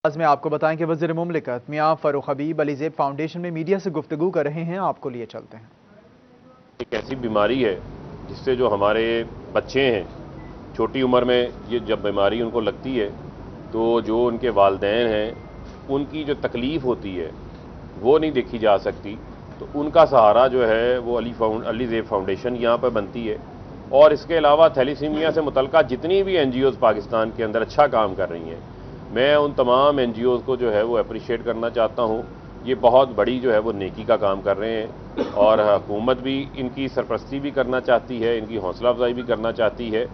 آج میں آپ کو بتائیں کہ وزیر مملکت میاں فاروق حبیب علی زیب فاؤنڈیشن میں میڈیا سے گفتگو کر رہے ہیں، آپ کو لیے چلتے ہیں۔ ایک ایسی بیماری ہے جس سے جو ہمارے بچے ہیں چھوٹی عمر میں یہ جب بیماری ان کو لگتی ہے تو جو ان کے والدین ہیں ان کی جو تکلیف ہوتی ہے وہ نہیں دیکھی جا سکتی، تو ان کا سہارا جو ہے وہ علی زیب فاؤنڈیشن یہاں پہ بنتی ہے، اور اس کے علاوہ تھیلیسیمیا سے متعلقہ جتنی بھی این جی اوز پاکستان کے اندر اچھا کام کر رہی ہیں، میں ان تمام این جی اوز کو جو ہے وہ اپریشیٹ کرنا چاہتا ہوں۔ یہ بہت بڑی جو ہے وہ نیکی کا کام کر رہے ہیں، اور حکومت بھی ان کی سرپرستی بھی کرنا چاہتی ہے، ان کی حوصلہ افزائی بھی کرنا چاہتی ہے،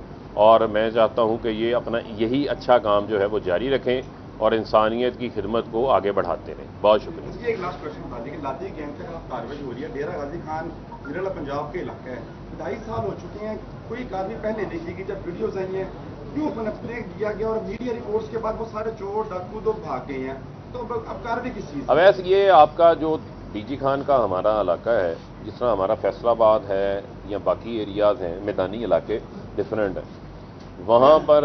اور میں چاہتا ہوں کہ یہ اپنا یہی اچھا کام جو ہے وہ جاری رکھیں اور انسانیت کی خدمت کو آگے بڑھاتے رہیں۔ بہت شکریہ۔ ایک لاسٹ کوشچن بتا دیں کہ لادی گینگ کے خلاف کارروائی ہو رہی ہے، ڈیرہ غازی خان ضلع پنجاب کے علاقہ ہے، 2.5 سال ہو چکے ہیں، کوئی کارروائی پہلے نہیں کی گئی، جب ویڈیوز آئی ہیں کیوں بریک دیا گیا، اور میڈیا رپورٹس کے بعد وہ سارے چور ڈاکو تو بھاگ گئے ہیں، تو اب کارروائی کس چیز؟ اب ایسے یہ آپ کا جو ڈی جی خان کا ہمارا علاقہ ہے، جس طرح ہمارا فیصل آباد ہے یا باقی ایریاز ہیں میدانی علاقے ڈفرینٹ ہیں، وہاں پر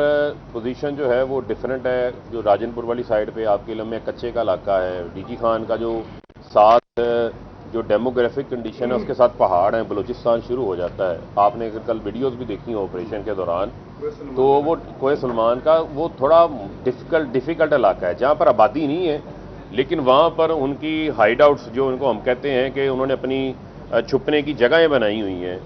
پوزیشن جو ہے وہ ڈفرینٹ ہے۔ جو راجن پور والی سائڈ پہ آپ کے علم میں کچے کا علاقہ ہے، ڈی جی خان کا جو ساتھ جو ڈیموگرافک کنڈیشن ہے اس کے ساتھ پہاڑ ہیں، بلوچستان شروع ہو جاتا ہے۔ آپ نے اگر کل ویڈیوز بھی دیکھی ہیں آپریشن کے دوران، تو وہ کوہ سلمان کا وہ تھوڑا ڈیفیکلٹ علاقہ ہے جہاں پر آبادی نہیں ہے، لیکن وہاں پر ان کی ہائیڈ آؤٹس جو ان کو ہم کہتے ہیں کہ انہوں نے اپنی چھپنے کی جگہیں بنائی ہوئی ہیں،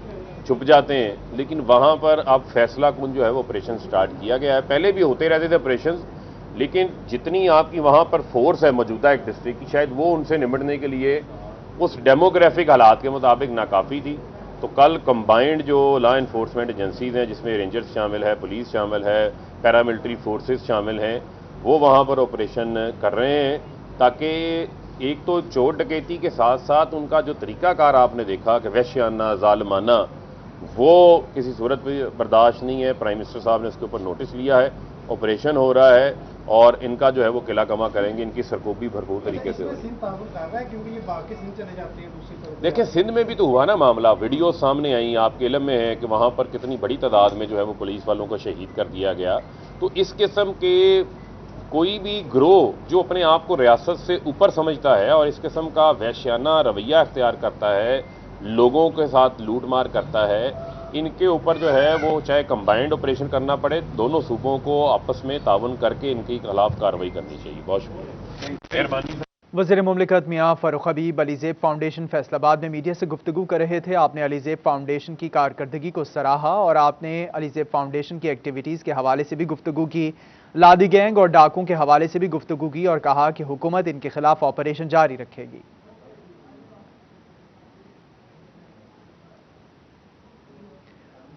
چھپ جاتے ہیں، لیکن وہاں پر اب فیصلہ کن جو ہے وہ آپریشن سٹارٹ کیا گیا ہے۔ پہلے بھی ہوتے رہتے تھے آپریشنز، لیکن جتنی آپ کی وہاں پر فورس ہے موجودہ ایک ڈسٹرکٹ کی، شاید وہ ان سے نمٹنے کے لیے اس ڈیموگرافک حالات کے مطابق ناکافی تھی۔ تو کل کمبائنڈ جو لا انفورسمنٹ ایجنسیز ہیں، جس میں رینجرز شامل ہے، پولیس شامل ہے، پیراملٹری فورسز شامل ہیں، وہ وہاں پر آپریشن کر رہے ہیں، تاکہ ایک تو چور ڈکیتی کے ساتھ ساتھ ان کا جو طریقہ کار آپ نے دیکھا کہ وحشیانہ ظالمانہ، وہ کسی صورت پہ برداشت نہیں ہے۔ پرائم منسٹر صاحب نے اس کے اوپر نوٹس لیا ہے، آپریشن ہو رہا ہے، اور ان کا جو ہے وہ قلعہ کما کریں گے، ان کی سرکوبی بھرپور طریقے سے ہوگی۔ دیکھیں سندھ میں بھی تو ہوا نا معاملہ، ویڈیو سامنے آئیں، آپ کے علم میں ہے کہ وہاں پر کتنی بڑی تعداد میں جو ہے وہ پولیس والوں کو شہید کر دیا گیا۔ تو اس قسم کے کوئی بھی گروہ جو اپنے آپ کو ریاست سے اوپر سمجھتا ہے اور اس قسم کا وحشیانہ رویہ اختیار کرتا ہے، لوگوں کے ساتھ لوٹ مار کرتا ہے، ان کے اوپر جو ہے وہ چاہے کمبائنڈ آپریشن کرنا پڑے، دونوں صوبوں کو آپس میں تعاون کر کے ان کے خلاف کارروائی کرنی چاہیے۔ بہت شکریہ، مہربانی۔ وزیر مملکت میاں فاروق حبیب علی زیب فاؤنڈیشن فیصل آباد میں میڈیا سے گفتگو کر رہے تھے۔ آپ نے علی زیب فاؤنڈیشن کی کارکردگی کو سراہا، اور آپ نے علی زیب فاؤنڈیشن کی ایکٹیویٹیز کے حوالے سے بھی گفتگو کی، لادی گینگ اور ڈاکوں کے حوالے سے بھی گفتگو کی، اور کہا کہ حکومت ان کے خلاف آپریشن جاری رکھے گی۔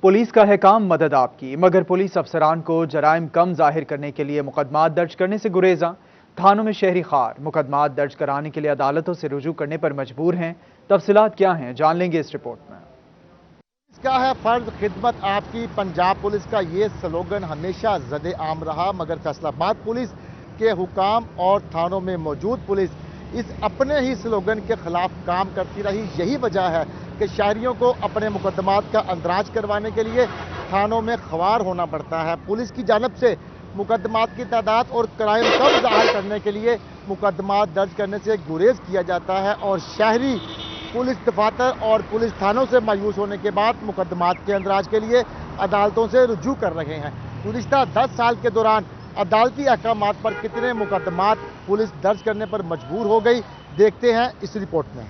پولیس کا ہے کام مدد آپ کی، مگر پولیس افسران کو جرائم کم ظاہر کرنے کے لیے مقدمات درج کرنے سے گریزاں۔ تھانوں میں شہری خوار مقدمات درج کرانے کے لیے عدالتوں سے رجوع کرنے پر مجبور ہیں۔ تفصیلات کیا ہیں جان لیں گے اس رپورٹ میں۔ اس کا ہے فرض خدمت آپ کی، پنجاب پولیس کا یہ سلوگن ہمیشہ زد عام رہا، مگر فیصل آباد پولیس کے حکام اور تھانوں میں موجود پولیس اس اپنے ہی سلوگن کے خلاف کام کرتی رہی۔ یہی وجہ ہے کہ شہریوں کو اپنے مقدمات کا اندراج کروانے کے لیے تھانوں میں خوار ہونا پڑتا ہے۔ پولیس کی جانب سے مقدمات کی تعداد اور کرائم کم ظاہر کرنے کے لیے مقدمات درج کرنے سے گریز کیا جاتا ہے، اور شہری پولیس دفاتر اور پولیس تھانوں سے مایوس ہونے کے بعد مقدمات کے اندراج کے لیے عدالتوں سے رجوع کر رہے ہیں۔ گزشتہ 10 سال کے دوران عدالتی احکامات پر کتنے مقدمات پولیس درج کرنے پر مجبور ہو گئی، دیکھتے ہیں اس رپورٹ میں۔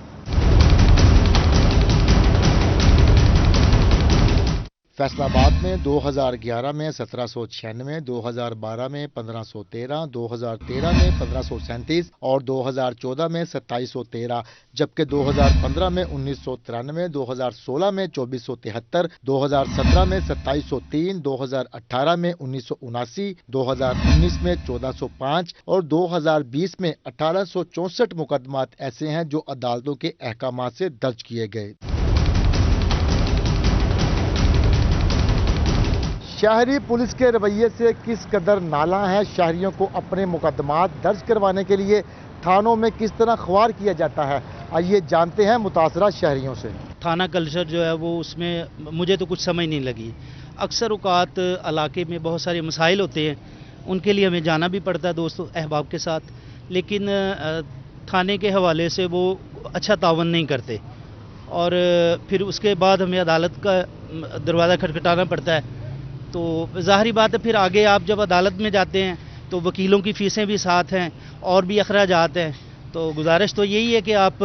فیصل آباد میں 2011 میں 1796، 2012 میں 1513، 2013 میں 1537 اور 2014 میں 2713، جبکہ 2015 میں 1993، 2016 میں 2473، 2017 میں 2703، 2018 میں 1979، 2019 میں 1405 اور 2020 میں 1864 مقدمات ایسے ہیں جو عدالتوں کے احکامات سے درج کیے گئے۔ شہری پولیس کے رویے سے کس قدر نالاں ہے، شہریوں کو اپنے مقدمات درج کروانے کے لیے تھانوں میں کس طرح خوار کیا جاتا ہے، آئیے جانتے ہیں متاثرہ شہریوں سے۔ تھانہ کلچر جو ہے وہ اس میں مجھے تو کچھ سمجھ نہیں لگی۔ اکثر اوقات علاقے میں بہت سارے مسائل ہوتے ہیں، ان کے لیے ہمیں جانا بھی پڑتا ہے دوستوں احباب کے ساتھ، لیکن تھانے کے حوالے سے وہ اچھا تعاون نہیں کرتے، اور پھر اس کے بعد ہمیں عدالت کا دروازہ کھٹکھٹانا پڑتا ہے۔ تو ظاہری بات ہے پھر آگے آپ جب عدالت میں جاتے ہیں تو وکیلوں کی فیسیں بھی ساتھ ہیں اور بھی اخراجات ہیں، تو گزارش تو یہی ہے کہ آپ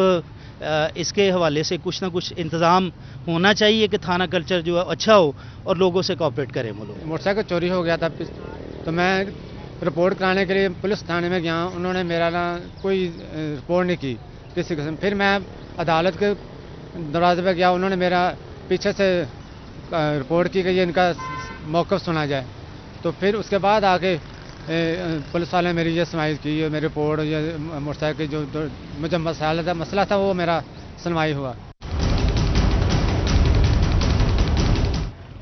اس کے حوالے سے کچھ نہ کچھ انتظام ہونا چاہیے کہ تھانہ کلچر جو ہے اچھا ہو اور لوگوں سے کوآپریٹ کریں وہ لوگ۔ موٹر سائیکل چوری ہو گیا تھا تو میں رپورٹ کرانے کے لیے پولیس تھانے میں گیا، انہوں نے میرا کوئی رپورٹ نہیں کی کسی قسم۔ پھر میں عدالت کے دروازے پہ گیا، انہوں نے میرا پیچھے سے رپورٹ کی کہ ان کا موقف سنا جائے، تو پھر اس کے بعد آ کے پولیس والے نے میری یہ سنوائی کی، میری رپورٹ یہ موٹر سائیکل جو مجھے مسئلہ تھا وہ میرا سنوائی ہوا۔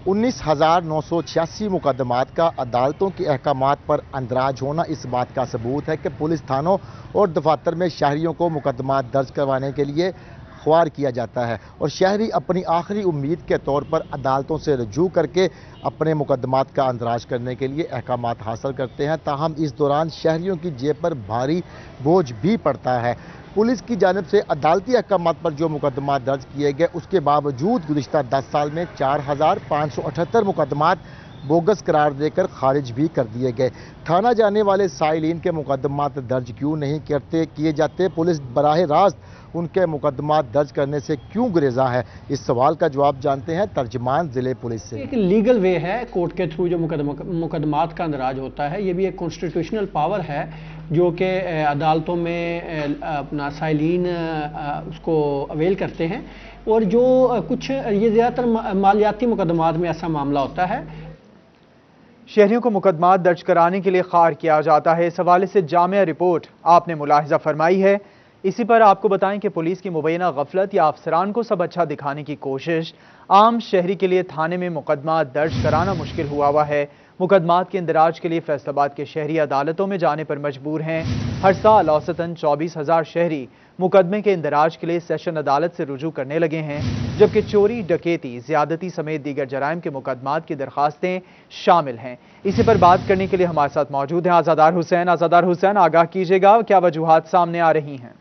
19,986 مقدمات کا عدالتوں کے احکامات پر اندراج ہونا اس بات کا ثبوت ہے کہ پولیس تھانوں اور دفاتر میں شہریوں کو مقدمات درج کروانے کے لیے خوار کیا جاتا ہے، اور شہری اپنی آخری امید کے طور پر عدالتوں سے رجوع کر کے اپنے مقدمات کا اندراج کرنے کے لیے احکامات حاصل کرتے ہیں۔ تاہم اس دوران شہریوں کی جیب پر بھاری بوجھ بھی پڑتا ہے۔ پولیس کی جانب سے عدالتی احکامات پر جو مقدمات درج کیے گئے اس کے باوجود گزشتہ 10 سال میں 4,578 مقدمات بوگس قرار دے کر خارج بھی کر دیے گئے۔ تھانہ جانے والے سائلین کے مقدمات درج کیوں نہیں کیے جاتے؟ پولیس براہ راست ان کے مقدمات درج کرنے سے کیوں گریزاں ہے؟ اس سوال کا جواب جانتے ہیں ترجمان ضلع پولیس سے۔ ایک لیگل وے ہے کورٹ کے تھرو جو مقدمات کا اندراج ہوتا ہے، یہ بھی ایک کانسٹیٹیوشنل پاور ہے جو کہ عدالتوں میں اپنا سائلین اس کو اویل کرتے ہیں، اور جو کچھ یہ زیادہ تر مالیاتی مقدمات میں ایسا معاملہ ہوتا ہے۔ شہریوں کو مقدمات درج کرانے کے لیے خوار کیا جاتا ہے، اس حوالے سے جامع رپورٹ آپ نے ملاحظہ فرمائی ہے۔ اسی پر آپ کو بتائیں کہ پولیس کی مبینہ غفلت یا افسران کو سب اچھا دکھانے کی کوشش عام شہری کے لیے تھانے میں مقدمات درج کرانا مشکل ہوا ہے۔ مقدمات کے اندراج کے لیے فیصل آباد کے شہری عدالتوں میں جانے پر مجبور ہیں۔ ہر سال اوسطاً 24,000 شہری مقدمے کے اندراج کے لیے سیشن عدالت سے رجوع کرنے لگے ہیں، جبکہ چوری، ڈکیتی، زیادتی سمیت دیگر جرائم کے مقدمات کی درخواستیں شامل ہیں۔ اسی پر بات کرنے کے لیے ہمارے ساتھ موجود ہیں آزادار حسین۔ آزادار حسین، آگاہ کیجیے گا کیا وجوہات سامنے آ رہی ہیں؟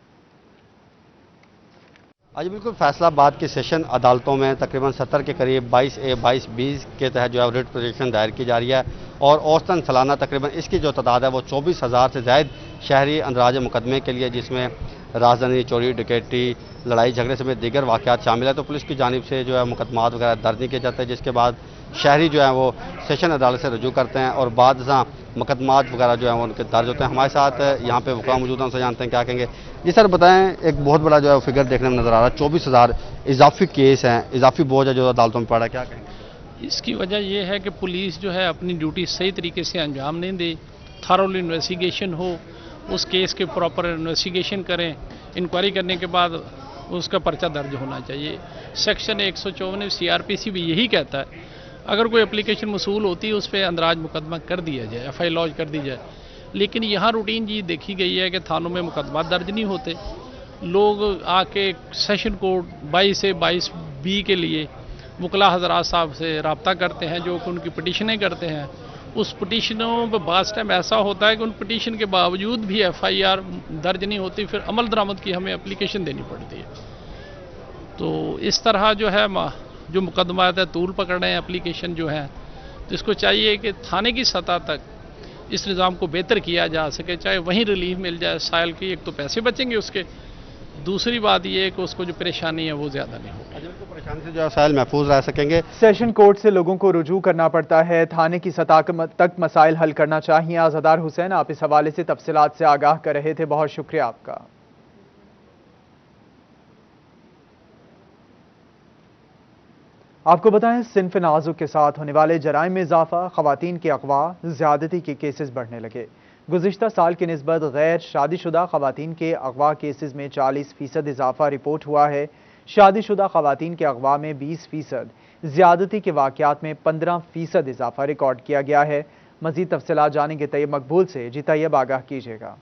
آج بالکل فیصلہ آباد کی سیشن عدالتوں میں تقریباً 70 کے قریب 22A 22B کے تحت جو ہے ریٹ پٹیشن دائر کی جا رہی ہے، اور اوسطاً سالانہ تقریباً اس کی جو تعداد ہے وہ 24,000 سے زائد شہری اندراج مقدمے کے لیے، جس میں رازداری، چوری، ڈکیتی، لڑائی جھگڑے سمیت دیگر واقعات شامل ہیں۔ تو پولیس کی جانب سے جو ہے مقدمات وغیرہ درج نہیں کیے جاتے، جس کے بعد شہری جو ہیں وہ سیشن عدالت سے رجوع کرتے ہیں، اور بعد ازاں مقدمات وغیرہ جو ہیں وہ ان کے درج ہوتے ہیں۔ ہمارے ساتھ یہاں پہ وکلاء موجود ہیں، ان سے جانتے ہیں کیا کہیں گے۔ جی سر بتائیں، ایک بہت بڑا جو ہے فگر دیکھنے میں نظر آ رہا ہے، 24,000 اضافی کیس ہیں، اضافی بوجھ ہے جو عدالتوں میں پڑا ہے، کیا کہیں گے؟ اس کی وجہ یہ ہے کہ پولیس جو ہے اپنی ڈیوٹی صحیح طریقے سے انجام نہیں دے، تھارول انویسٹیگیشن ہو، اس کیس کے پراپر انویسٹیگیشن کریں، انکوائری کرنے کے بعد اس کا پرچہ درج ہونا چاہیے۔ سیکشن 154 CRPC بھی یہی کہتا ہے، اگر کوئی اپلیکیشن موصول ہوتی ہے اس پہ اندراج مقدمہ کر دیا جائے، FI لانچ کر دی جائے، لیکن یہاں روٹین جی دیکھی گئی ہے کہ تھانوں میں مقدمات درج نہیں ہوتے۔ لوگ آ کے سیشن کوڈ 22 سے 22B کے لیے وکلاء حضرات صاحب سے رابطہ کرتے ہیں، جو کہ ان کی پٹیشنیں کرتے ہیں۔ اس پٹیشنوں پہ بعض ٹائم ایسا ہوتا ہے کہ ان پٹیشن کے باوجود بھی FIR درج نہیں ہوتی، پھر عمل درآمد کی ہمیں اپلیکیشن دینی پڑتی ہے۔ تو اس طرح جو ہے جو مقدمات ہے طول پکڑ رہے ہیں اپلیکیشن جو ہیں، تو اس کو چاہیے کہ تھانے کی سطح تک اس نظام کو بہتر کیا جا سکے، چاہے وہیں ریلیف مل جائے سائل کی، ایک تو پیسے بچیں گے اس کے، دوسری بات یہ ہے کہ اس کو جو پریشانی ہے وہ زیادہ نہیں ہوگی، پریشانی سے جو ہے سائل محفوظ رہ سکیں گے۔ سیشن کورٹ سے لوگوں کو رجوع کرنا پڑتا ہے، تھانے کی سطح تک مسائل حل کرنا چاہیے۔ آزادار حسین، آپ اس حوالے سے تفصیلات سے آگاہ کر رہے تھے، بہت شکریہ آپ کا۔ آپ کو بتائیں، صنف نازک کے ساتھ ہونے والے جرائم میں اضافہ، خواتین کے اغوا، زیادتی کے کیسز بڑھنے لگے۔ گزشتہ سال کی نسبت غیر شادی شدہ خواتین کے اغوا کیسز میں 40% اضافہ رپورٹ ہوا ہے۔ شادی شدہ خواتین کے اغوا میں 20%، زیادتی کے واقعات میں 15% اضافہ ریکارڈ کیا گیا ہے۔ مزید تفصیلات جانیں گے طیب مقبول سے۔ جی طیب، آگاہ کیجیے گا۔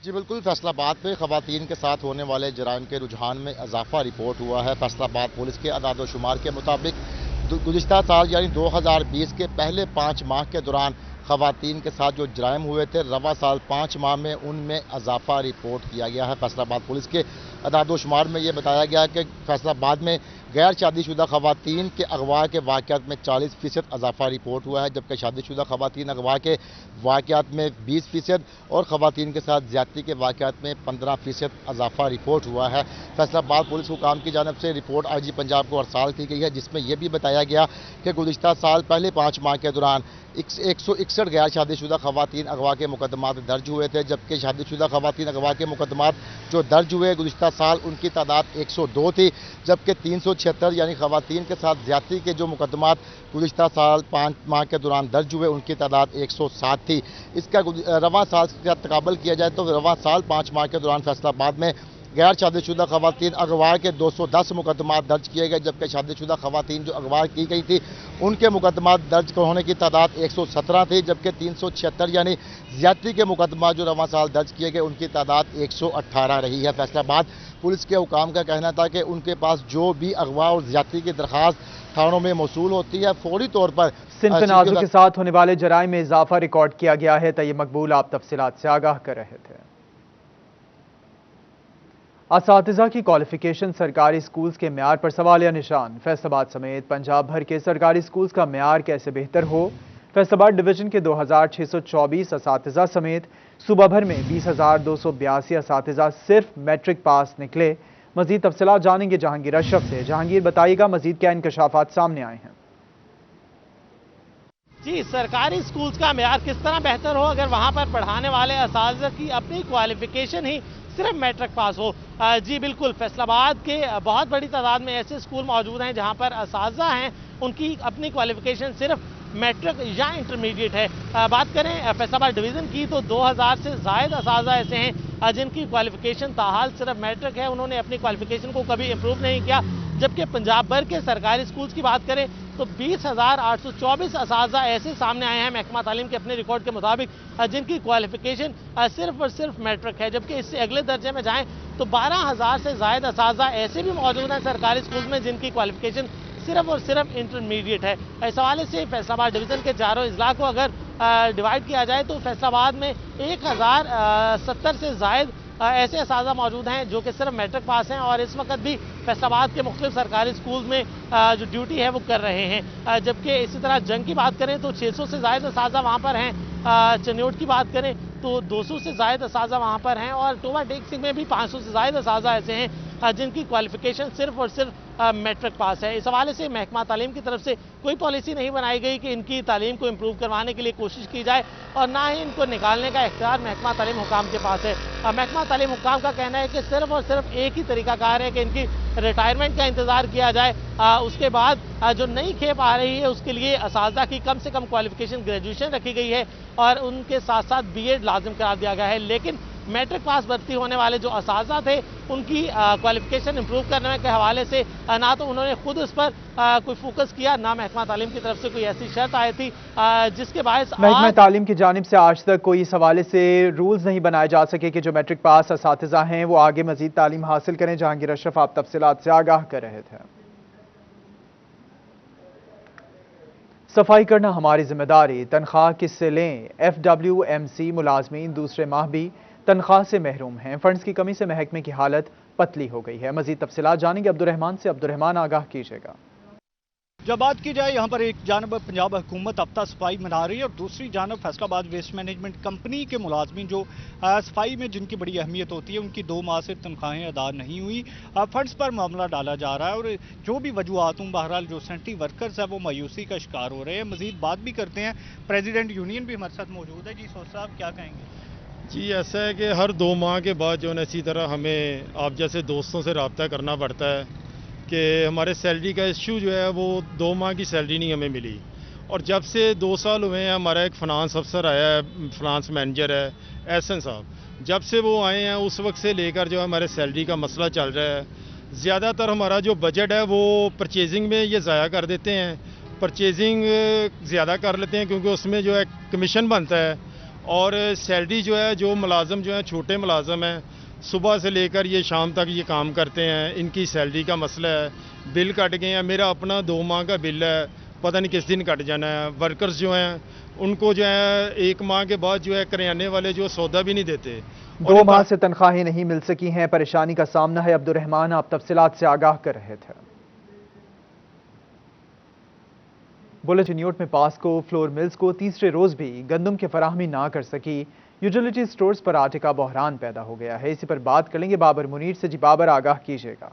جی بالکل، فیصل آباد میں خواتین کے ساتھ ہونے والے جرائم کے رجحان میں اضافہ رپورٹ ہوا ہے۔ فیصل آباد پولیس کے اعداد و شمار کے مطابق گزشتہ سال یعنی 2020 کے پہلے 5 ماہ کے دوران خواتین کے ساتھ جو جرائم ہوئے تھے رواں سال 5 ماہ میں ان میں اضافہ رپورٹ کیا گیا ہے۔ فیصل آباد پولیس کے اعداد و شمار میں یہ بتایا گیا کہ فیصل آباد میں غیر شادی شدہ خواتین کے اغوا کے واقعات میں 40% اضافہ رپورٹ ہوا ہے، جبکہ شادی شدہ خواتین اغوا کے واقعات میں 20% اور خواتین کے ساتھ زیادتی کے واقعات میں 15% اضافہ رپورٹ ہوا ہے۔ فیصل آباد پولیس حکام کی جانب سے رپورٹ آئی جی پنجاب کو ارسال کی گئی ہے، جس میں یہ بھی بتایا گیا کہ گزشتہ سال پہلے 5 ماہ کے دوران 161 غیر شادی شدہ خواتین اغوا کے مقدمات درج ہوئے تھے، جبکہ شادی شدہ خواتین اغوا کے مقدمات جو درج ہوئے گزشتہ سال ان کی تعداد 102 تھی، جبکہ 376 یعنی خواتین کے ساتھ زیادتی کے جو مقدمات گزشتہ سال 5 ماہ کے دوران درج ہوئے ان کی تعداد 107 تھی۔ اس کا رواں سال سے تقابل کیا جائے تو رواں سال 5 ماہ کے دوران فیصل آباد میں غیر شادی شدہ خواتین اغوا کے 210 مقدمات درج کیے گئے، جبکہ شادی شدہ خواتین جو اغوا کی گئی تھی ان کے مقدمات درج ہونے کی تعداد 117 تھی، جبکہ 376 یعنی زیادتی کے مقدمات جو رواں سال درج کیے گئے ان کی تعداد 118 رہی ہے۔ فیصل آباد پولیس کے حکام کا کہنا تھا کہ ان کے پاس جو بھی اغوا اور زیادتی کی درخواست تھانوں میں موصول ہوتی ہے فوری طور پر صنف تنازع کے ساتھ ہونے والے جرائم میں اضافہ ریکارڈ کیا گیا ہے۔ طیب مقبول آپ تفصیلات سے آگاہ کر رہے تھے۔ اساتذہ کی کوالیفیکیشن سرکاری سکولز کے معیار پر سوالیہ نشان۔ فیصل آباد سمیت پنجاب بھر کے سرکاری سکولز کا معیار کیسے بہتر ہو؟ فیصل آباد ڈویژن کے 2624 اساتذہ سمیت صوبہ بھر میں 20,282 اساتذہ صرف میٹرک پاس نکلے۔ مزید تفصیلات جانیں گے جہانگیر اشرف سے۔ جہانگیر بتائیے گا مزید کیا انکشافات سامنے آئے ہیں؟ جی، سرکاری سکولز کا معیار کس طرح بہتر ہو اگر وہاں پر پڑھانے والے اساتذہ کی اپنی کوالیفیکیشن ہی صرف میٹرک پاس ہو؟ جی بالکل، فیصل آباد کے بہت بڑی تعداد میں ایسے اسکول موجود ہیں جہاں پر اساتذہ ہیں ان کی اپنی کوالیفیکیشن صرف میٹرک یا انٹرمیڈیٹ ہے۔ بات کریں فیصل آباد ڈویژن کی تو 2000 سے زائد اساتذہ ایسے ہیں جن کی کوالیفیکیشن تاحال صرف میٹرک ہے، انہوں نے اپنی کوالیفیکیشن کو کبھی امپروو نہیں کیا۔ جبکہ پنجاب بھر کے سرکاری سکولز کی بات کریں تو 20,824 اساتذہ ایسے سامنے آئے ہیں محکمہ تعلیم کے اپنے ریکارڈ کے مطابق جن کی کوالیفیکیشن صرف اور صرف میٹرک ہے، جبکہ اس سے اگلے درجے میں جائیں تو 12,000 سے زائد اساتذہ ایسے بھی موجود ہیں سرکاری سکولز میں جن کی کوالیفیکیشن صرف اور صرف انٹرمیڈیٹ ہے۔ اس حوالے سے فیصل آباد ڈویژن کے چاروں اضلاع کو اگر ڈیوائیڈ کیا جائے تو فیصل آباد میں 1,070 سے زائد ایسے اساتذہ موجود ہیں جو کہ صرف میٹرک پاس ہیں اور اس وقت بھی فیصل آباد کے مختلف سرکاری سکولز میں جو ڈیوٹی ہے وہ کر رہے ہیں۔ جبکہ اسی طرح جنگ کی بات کریں تو 600 سے زائد اساتذہ وہاں پر ہیں، چنیوٹ کی بات کریں تو 200 سے زائد اساتذہ وہاں پر ہیں، اور ٹوبہ ٹیک سنگھ میں بھی 500 سے زائد اساتذہ ایسے ہیں جن کی کوالیفیکیشن صرف اور صرف میٹرک پاس ہے۔ اس حوالے سے محکمہ تعلیم کی طرف سے کوئی پالیسی نہیں بنائی گئی کہ ان کی تعلیم کو امپروو کروانے کے لیے کوشش کی جائے، اور نہ ہی ان کو نکالنے کا اختیار محکمہ تعلیم حکام کے پاس ہے۔ محکمہ تعلیم حکام کا کہنا ہے کہ صرف اور صرف ایک ہی طریقہ کار ہے کہ ان کی ریٹائرمنٹ کا انتظار کیا جائے، اس کے بعد جو نئی کھیپ آ رہی ہے اس کے لیے اساتذہ کی کم سے کم کوالیفیکیشن گریجویشن رکھی گئی ہے اور ان کے ساتھ ساتھ بی ایڈ لازم قرار دیا گیا ہے۔ لیکن میٹرک پاس بھرتی ہونے والے جو اساتذہ تھے ان کی کوالیفیکیشن امپروو کرنے کے حوالے سے نہ تو انہوں نے خود اس پر کوئی فوکس کیا، نہ محکمہ تعلیم کی طرف سے کوئی ایسی شرط آئی تھی جس کے باعث محکمہ تعلیم کی جانب سے آج تک کوئی اس حوالے سے رولز نہیں بنائے جا سکے کہ جو میٹرک پاس اساتذہ ہیں وہ آگے مزید تعلیم حاصل کریں۔ جہانگیر اشرف آپ تفصیلات سے آگاہ کر رہے تھے۔ صفائی کرنا ہماری ذمہ داری، تنخواہ کس سے لیں؟ FWMC ملازمین دوسرے ماہ بھی تنخواہ سے محروم ہیں۔ فنڈز کی کمی سے محکمے کی حالت پتلی ہو گئی ہے۔ مزید تفصیلات جانیں گے عبدالرحمان سے۔ عبدالرحمان آگاہ کیجیے گا۔ جب بات کی جائے یہاں پر ایک جانب پنجاب حکومت ہفتہ صفائی منا رہی ہے اور دوسری جانب فیصل آباد ویسٹ مینجمنٹ کمپنی کے ملازمین جو صفائی میں جن کی بڑی اہمیت ہوتی ہے ان کی 2 ماہ سے تنخواہیں ادا نہیں ہوئی، فنڈز پر معاملہ ڈالا جا رہا ہے اور جو بھی وجوہات ہوں بہرحال جو سینٹری ورکرز ہیں وہ مایوسی کا شکار ہو رہے ہیں۔ مزید بات بھی کرتے ہیں، پریزیڈنٹ یونین بھی ہمارے ساتھ موجود ہے۔ جی سوچ صاحب کیا کہیں گے؟ جی ایسا ہے کہ ہر 2 ماہ کے بعد جو ہے اسی طرح ہمیں آپ جیسے دوستوں سے رابطہ کرنا پڑتا ہے کہ ہمارے سیلری کا ایشو جو ہے وہ 2 ماہ کی سیلری نہیں ہمیں ملی، اور جب سے 2 سال ہوئے ہیں ہمارا ایک فنانس افسر آیا ہے، فنانس مینیجر ہے احسن صاحب، جب سے وہ آئے ہیں اس وقت سے لے کر جو ہمارے سیلری کا مسئلہ چل رہا ہے۔ زیادہ تر ہمارا جو بجٹ ہے وہ پرچیزنگ میں یہ ضائع کر دیتے ہیں، پرچیزنگ زیادہ کر لیتے ہیں کیونکہ اس میں جو ہے کمیشن بنتا ہے، اور سیلری جو ہے جو ملازم جو ہیں چھوٹے ملازم ہیں صبح سے لے کر یہ شام تک یہ کام کرتے ہیں، ان کی سیلری کا مسئلہ ہے۔ بل کٹ گئے ہیں، میرا اپنا 2 ماہ کا بل ہے، پتہ نہیں کس دن کٹ جانا ہے۔ ورکرز جو ہیں ان کو جو ہے 1 ماہ کے بعد جو ہے کریانے والے جو سودا بھی نہیں دیتے. 2 ماہ سے تنخواہیں نہیں مل سکی ہیں, پریشانی کا سامنا ہے. عبدالرحمان آپ تفصیلات سے آگاہ کر رہے تھے. چنیوٹ میں پاسکو فلور ملز کو تیسرے روز بھی گندم کی فراہمی نہ کر سکی. یوٹیلیٹی سٹورز پر آٹے کا بحران پیدا ہو گیا ہے. اسی پر بات کریں گے بابر منیر سے. جی بابر, آگاہ کیجیے گا.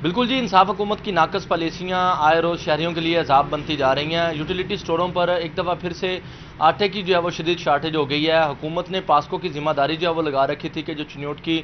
بالکل جی, انصاف حکومت کی ناقص پالیسیاں آئے روز شہریوں کے لیے عذاب بنتی جا رہی ہیں. یوٹیلیٹی سٹوروں پر ایک دفعہ پھر سے آٹے کی جو ہے وہ شدید شارٹیج ہو گئی ہے. حکومت نے پاسکو کی ذمہ داری جو ہے وہ لگا رکھی تھی کہ جو چنیوٹ کی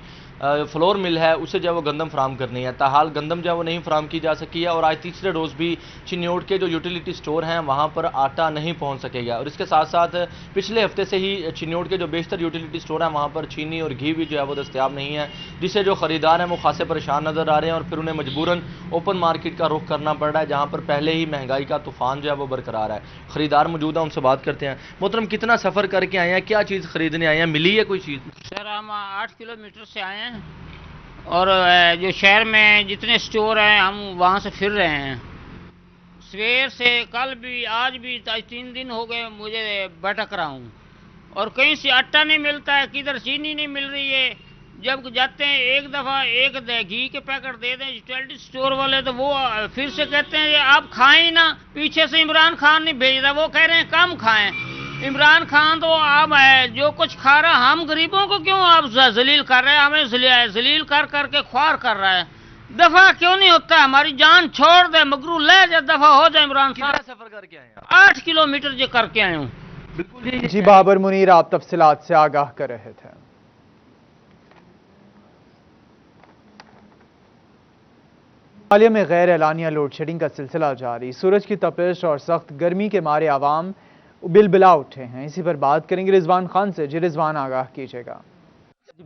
فلور مل ہے اسے جو ہے وہ گندم فراہم کرنی ہے. تاحال گندم جو ہے وہ نہیں فراہم کی جا سکی ہے, اور آج تیسرے روز بھی چنیوٹ کے جو یوٹیلیٹی سٹور ہیں وہاں پر آٹا نہیں پہنچ سکے گا. اور اس کے ساتھ ساتھ پچھلے ہفتے سے ہی چنیوٹ کے جو بیشتر یوٹیلیٹی سٹور ہیں وہاں پر چینی اور گھی بھی جو ہے وہ دستیاب نہیں ہے, جسے جو خریدار ہیں وہ خاصے پریشان نظر آ رہے ہیں, اور پھر انہیں مجبوراً اوپن مارکیٹ کا رخ کرنا پڑ رہا ہے جہاں پر پہلے ہی مہنگائی کا طوفان جو ہے وہ برقرار ہے. خریدار موجود ہیں, ان سے بات کرتے ہیں. محترم, کتنا سفر کر کے آئے ہیں, کیا چیز خریدنے آئے ہیں, ملی ہے کوئی چیز؟ سر ہم 8 کلومیٹر سے آئے ہیں, اور جو شہر میں جتنے سٹور ہیں ہم وہاں سے پھر رہے ہیں. سویر سے کل بھی آج بھی 3 دن ہو گئے مجھے بھٹک رہا ہوں, اور کہیں سے آٹا نہیں ملتا ہے, کدھر چینی نہیں مل رہی ہے. جب جاتے ہیں ایک دفعہ ایک گھی کے پیکٹ دے دیں یوٹیلیٹی سٹور والے, تو وہ پھر سے کہتے ہیں آپ کھائیں نا. پیچھے سے عمران خان نہیں بھیج رہا, وہ کہہ رہے ہیں کم کھائیں. عمران خان تو آپ جو کچھ کھا رہا, ہم غریبوں کو کیوں آپ ذلیل کر رہے ہیں؟ ہمیں ذلیل کر کر کے خوار کر رہا ہے. دفعہ کیوں نہیں ہوتا ہے؟ ہماری جان چھوڑ دے, مگرو لے جائے, دفعہ ہو جائے. عمران خان سفر کر کے آئے ہیں 8 کلومیٹر جو کر کے آئے ہوں. بالکل جی بابر منیر, آپ تفصیلات سے آگاہ کر رہے تھے. حالیہ میں غیر اعلانیہ لوڈ شیڈنگ کا سلسلہ جاری. سورج کی تپش اور سخت گرمی کے مارے عوام بلبلا اٹھے ہیں. اسی پر بات کریں گے رضوان خان سے. جی رضوان, آگاہ کیجیے گا.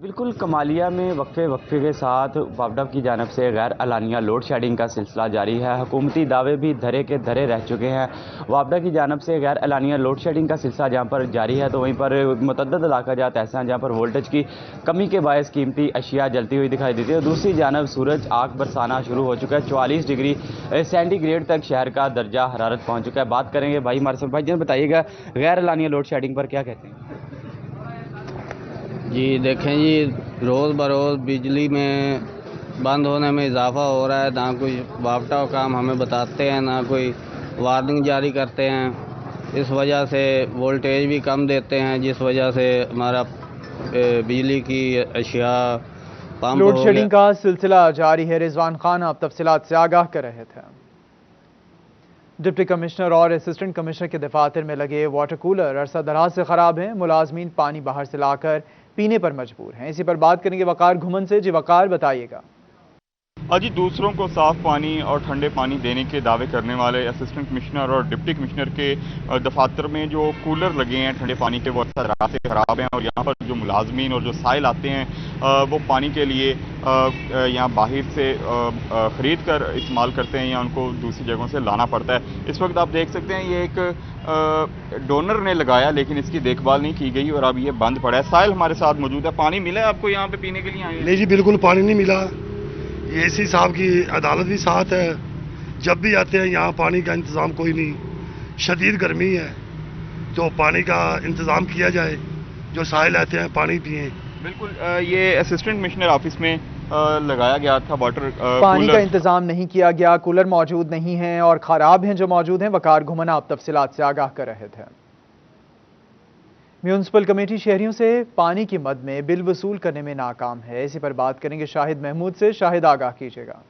بالکل, کمالیہ میں وقفے کے ساتھ وابڈا کی جانب سے غیر اعلانیہ لوڈ شیڈنگ کا سلسلہ جاری ہے. حکومتی دعوے بھی دھرے کے دھرے رہ چکے ہیں. وابڈا کی جانب سے غیر اعلانیہ لوڈ شیڈنگ کا سلسلہ جہاں پر جاری ہے, تو وہیں پر متعدد علاقہ جات ایسا ہیں جہاں پر وولٹیج کی کمی کے باعث قیمتی اشیاء جلتی ہوئی دکھائی دیتی ہے. دوسری جانب سورج آگ برسانا شروع ہو چکا ہے. 44 ڈگری سینٹی گریڈ تک شہر کا درجہ حرارت پہنچ چکا ہے. بات کریں گے بھائی ہمارے ساتھ. بھائی جان بتائیے گا غیر اعلانیہ لوڈ شیڈنگ پر کیا کہتے ہیں؟ جی دیکھیں جی, روز بروز بجلی میں بند ہونے میں اضافہ ہو رہا ہے. نہ کوئی وابڈا کام ہمیں بتاتے ہیں, نہ کوئی وارننگ جاری کرتے ہیں. اس وجہ سے وولٹیج بھی کم دیتے ہیں, جس وجہ سے ہمارا بجلی کی اشیاء پمپ لوڈ شیڈنگ کا سلسلہ جاری ہے. رضوان خان, آپ تفصیلات سے آگاہ کر رہے تھے. ڈپٹی کمشنر اور اسسٹنٹ کمشنر کے دفاتر میں لگے واٹر کولر عرصہ دراز سے خراب ہیں. ملازمین پانی باہر سے لا کر پینے پر مجبور ہیں. اسی پر بات کریں گے وقار گھمن سے. جی وقار, بتائیے گا. جی, دوسروں کو صاف پانی اور ٹھنڈے پانی دینے کے دعوے کرنے والے اسسٹنٹ کمشنر اور ڈپٹی کمشنر کے دفاتر میں جو کولر لگے ہیں ٹھنڈے پانی کے, وہ اکثر رات سے خراب ہیں, اور یہاں پر جو ملازمین اور جو سائل آتے ہیں وہ پانی کے لیے یہاں باہر سے خرید کر استعمال کرتے ہیں, یا ان کو دوسری جگہوں سے لانا پڑتا ہے. اس وقت آپ دیکھ سکتے ہیں یہ ایک ڈونر نے لگایا, لیکن اس کی دیکھ بھال نہیں کی گئی اور اب یہ بند پڑا ہے. سائل ہمارے ساتھ موجود ہے. پانی ملا ہے آپ کو یہاں پہ پینے کے لیے آئے ہیں؟ نہیں جی, بالکل پانی نہیں ملا. اے سی صاحب کی عدالت بھی ساتھ ہے. جب بھی آتے ہیں یہاں پانی کا انتظام کوئی نہیں. شدید گرمی ہے, تو پانی کا انتظام کیا جائے. جو سائل آتے ہیں پانی پئیں. بالکل, یہ اسسٹنٹ کمشنر آفس میں لگایا گیا تھا واٹر پانی کا انتظام نہیں کیا گیا. کولر موجود نہیں ہیں اور خراب ہیں جو موجود ہیں. وقار گھمن, آپ تفصیلات سے آگاہ کر رہے تھے. میونسپل کمیٹی شہریوں سے پانی کی مد میں بل وصول کرنے میں ناکام ہے. اسی پر بات کریں گے شاہد محمود سے. شاہد, آگاہ کیجیے گا.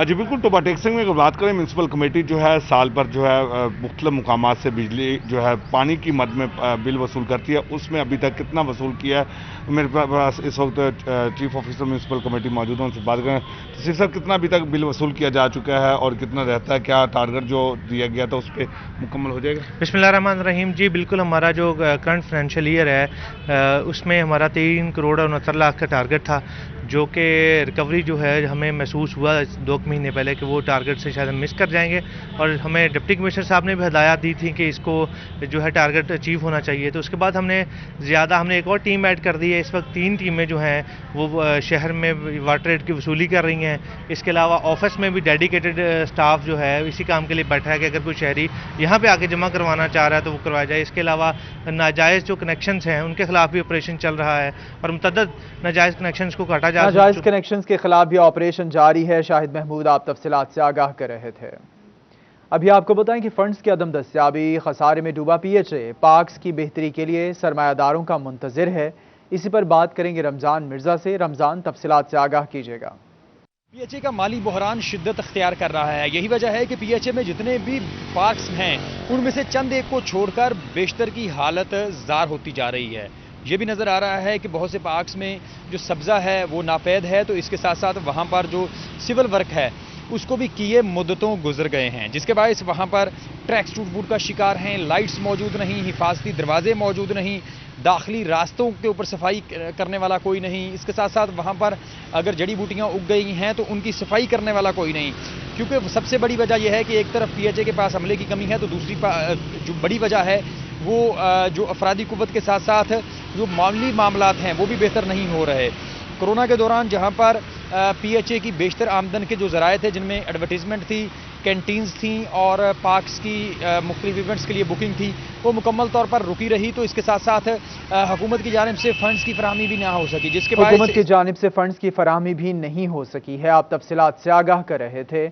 جی بالکل, ٹوبا ٹیکسنگ میں اگر بات کریں, میونسپل کمیٹی جو ہے سال پر جو ہے مختلف مقامات سے بجلی جو ہے پانی کی مد میں بل وصول کرتی ہے. اس میں ابھی تک کتنا وصول کیا ہے؟ میرے پاس اس وقت چیف آفیسر میونسپل کمیٹی موجود ہیں, ان سے بات کریں. تصویر صاحب, کتنا ابھی تک بل وصول کیا جا چکا ہے اور کتنا رہتا ہے؟ کیا ٹارگٹ جو دیا گیا تھا اس پہ مکمل ہو جائے گا؟ بسم اللہ الرحمن الرحیم. جی بالکل, ہمارا جو کرنٹ فائنینشیل ایئر ہے اس میں ہمارا 3 کروڑ 69 لاکھ کا ٹارگٹ تھا. جو کہ ریکوری جو ہے ہمیں محسوس ہوا 2 مہینے پہلے کہ وہ ٹارگٹ سے شاید ہم مس کر جائیں گے، اور ہمیں ڈپٹی کمشنر صاحب نے بھی ہدایات دی تھی کہ اس کو جو ہے ٹارگٹ اچیو ہونا چاہیے. تو اس کے بعد ہم نے ایک اور ٹیم ایڈ کر دی ہے. اس وقت 3 ٹیمیں جو ہیں وہ شہر میں واٹر ریٹ کی وصولی کر رہی ہیں. اس کے علاوہ آفس میں بھی ڈیڈیکیٹڈ سٹاف جو ہے اسی کام کے لیے بیٹھا ہے کہ اگر کوئی شہری یہاں پہ آ کے جمع کروانا چاہ رہا ہے تو وہ کروایا جائے. اس کے علاوہ ناجائز جو کنیکشنز ہیں ان کے خلاف بھی آپریشن چل رہا ہے اور متعدد ناجائز کنیکشنز کو کاٹا جا رہا ہے. ناجائز کنیکشنز کے خلاف بھی آپریشن جاری ہے. شاہد محمود آپ تفصیلات سے آگاہ کر رہے تھے. ابھی آپ کو بتائیں کہ فنڈز کی عدم دستیابی، خسارے میں ڈوبا پی ایچ اے پارکس کی بہتری کے لیے سرمایہ داروں کا منتظر ہے. اسی پر بات کریں گے رمضان مرزا سے. رمضان تفصیلات سے آگاہ کیجیے گا. پی ایچ اے کا مالی بحران شدت اختیار کر رہا ہے. یہی وجہ ہے کہ پی ایچ اے میں جتنے بھی پارکس ہیں ان میں سے چند ایک کو چھوڑ کر بیشتر کی حالت زار ہوتی جا رہی ہے. یہ بھی نظر آ رہا ہے کہ بہت سے پارکس میں جو سبزہ ہے وہ ناپید ہے، تو اس کے ساتھ ساتھ وہاں پر جو سول ورک ہے اس کو بھی کیے مدتوں گزر گئے ہیں، جس کے باعث وہاں پر ٹریکس ٹوٹ پھوٹ کا شکار ہیں. لائٹس موجود نہیں، حفاظتی دروازے موجود نہیں، داخلی راستوں کے اوپر صفائی کرنے والا کوئی نہیں. اس کے ساتھ ساتھ وہاں پر اگر جڑی بوٹیاں اگ گئی ہیں تو ان کی صفائی کرنے والا کوئی نہیں. کیونکہ سب سے بڑی وجہ یہ ہے کہ ایک طرف پی ایچ اے کے پاس عملے کی کمی ہے، تو دوسری جو بڑی وجہ ہے وہ جو افرادی قوت کے ساتھ ساتھ جو معاملی معاملات ہیں وہ بھی بہتر نہیں ہو رہے. کرونا کے دوران جہاں پر پی ایچ اے کی بیشتر آمدن کے جو ذرائع تھے، جن میں ایڈورٹیزمنٹ تھی، کینٹینز تھیں اور پارکس کی مختلف ایونٹس کے لیے بکنگ تھی، وہ مکمل طور پر رکی رہی. تو اس کے ساتھ ساتھ حکومت کی جانب سے فنڈز کی فراہمی بھی نہ ہو سکی، جس کے باعث حکومت کی جانب سے فنڈز کی فراہمی بھی نہیں ہو سکی ہے. آپ تفصیلات سے آگاہ کر رہے تھے.